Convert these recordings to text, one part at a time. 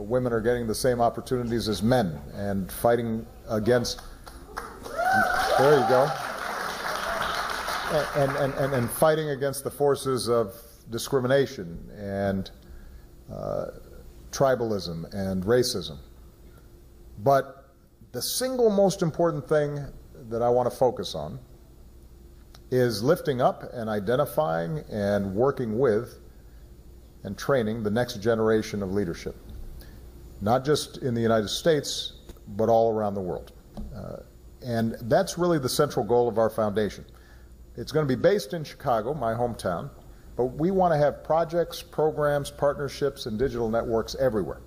women are getting the same opportunities as men and fighting against, there you go, and fighting against the forces of discrimination and tribalism and racism. But the single most important thing that I want to focus on is lifting up and identifying and working with and training the next generation of leadership, not just in the United States, but all around the world. And that's really the central goal of our foundation. It's going to be based in Chicago, my hometown, but we want to have projects, programs, partnerships, and digital networks everywhere.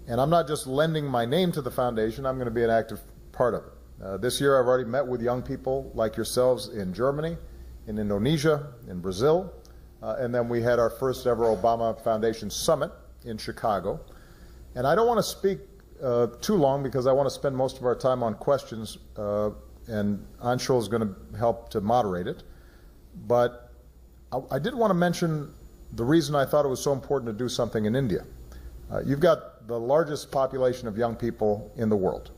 And I'm not just lending my name to the foundation, I'm going to be an active part of it. This year I've already met with young people like yourselves in Germany, in Indonesia, in Brazil, and then we had our first ever Obama Foundation Summit in Chicago. And I don't want to speak too long because I want to spend most of our time on questions, and Anshul is going to help to moderate it. But I did want to mention the reason I thought it was so important to do something in India. You've got the largest population of young people in the world,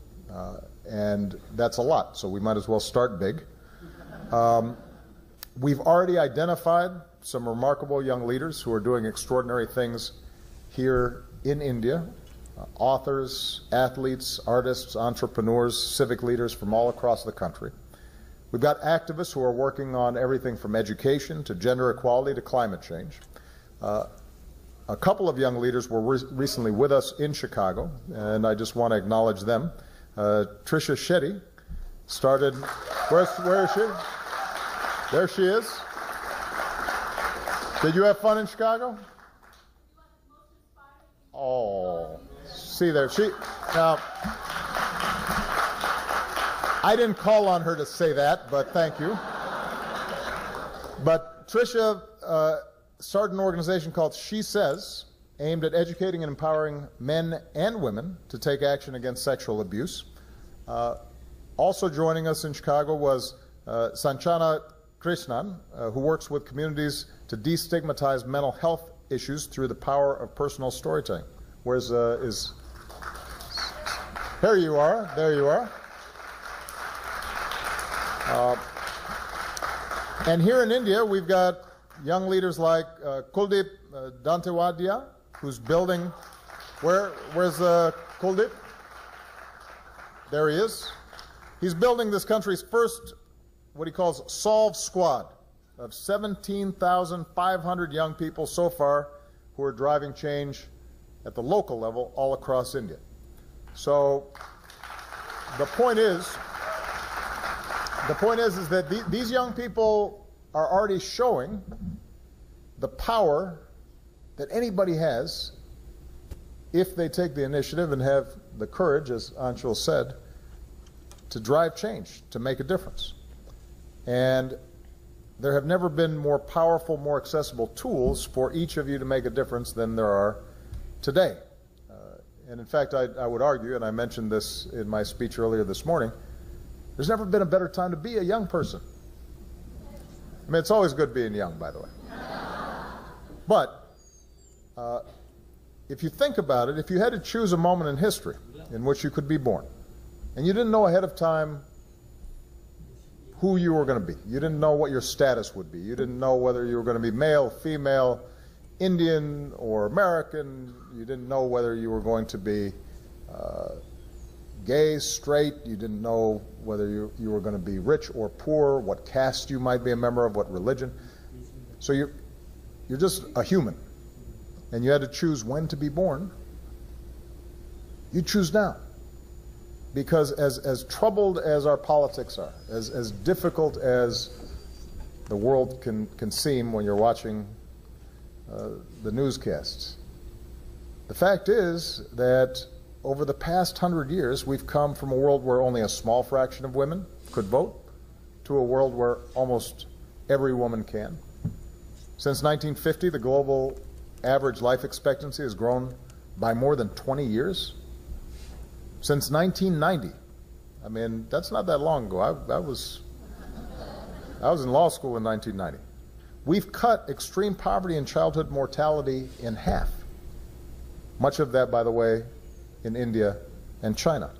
and that's a lot, so we might as well start big. We've already identified some remarkable young leaders who are doing extraordinary things here in India, authors, athletes, artists, entrepreneurs, civic leaders from all across the country. We've got activists who are working on everything from education to gender equality to climate change. A couple of young leaders were recently with us in Chicago, and I just want to acknowledge them. Trisha Shetty started, where is she? There she is. Did you have fun in Chicago? Oh, see there, now, I didn't call on her to say that, but thank you. But Trisha started an organization called She Says, aimed at educating and empowering men and women to take action against sexual abuse. Also joining us in Chicago was Sanchana Krishnan, who works with communities to destigmatize mental health issues through the power of personal storytelling. Where's there you are, there you are. And here in India, we've got young leaders like Kuldeep Dantewadia, who's building, where's Kuldeep? There he is. He's building this country's first, what he calls Solve Squad, of 17,500 young people so far who are driving change at the local level all across India. So the point is that these young people are already showing the power that anybody has if they take the initiative and have the courage, as Anshul said, to drive change, to make a difference. And there have never been more powerful, more accessible tools for each of you to make a difference than there are today. And in fact, I would argue, and I mentioned this in my speech earlier this morning, there's never been a better time to be a young person. I mean, it's always good being young, by the way. But if you think about it, if you had to choose a moment in history in which you could be born, and you didn't know ahead of time who you were going to be, you didn't know what your status would be, you didn't know whether you were going to be male, female, Indian or American, you didn't know whether you were going to be gay, straight, you didn't know whether you were going to be rich or poor, what caste you might be a member of, what religion. So you're just a human, and you had to choose when to be born. You choose now. Because as troubled as our politics are, as difficult as the world can seem when you're watching the newscasts, the fact is that over the past 100 years, we've come from a world where only a small fraction of women could vote to a world where almost every woman can. Since 1950, the global average life expectancy has grown by more than 20 years. Since 1990, I mean, that's not that long ago. I was in law school in 1990. We've cut extreme poverty and childhood mortality in half. Much of that, by the way, in India and China.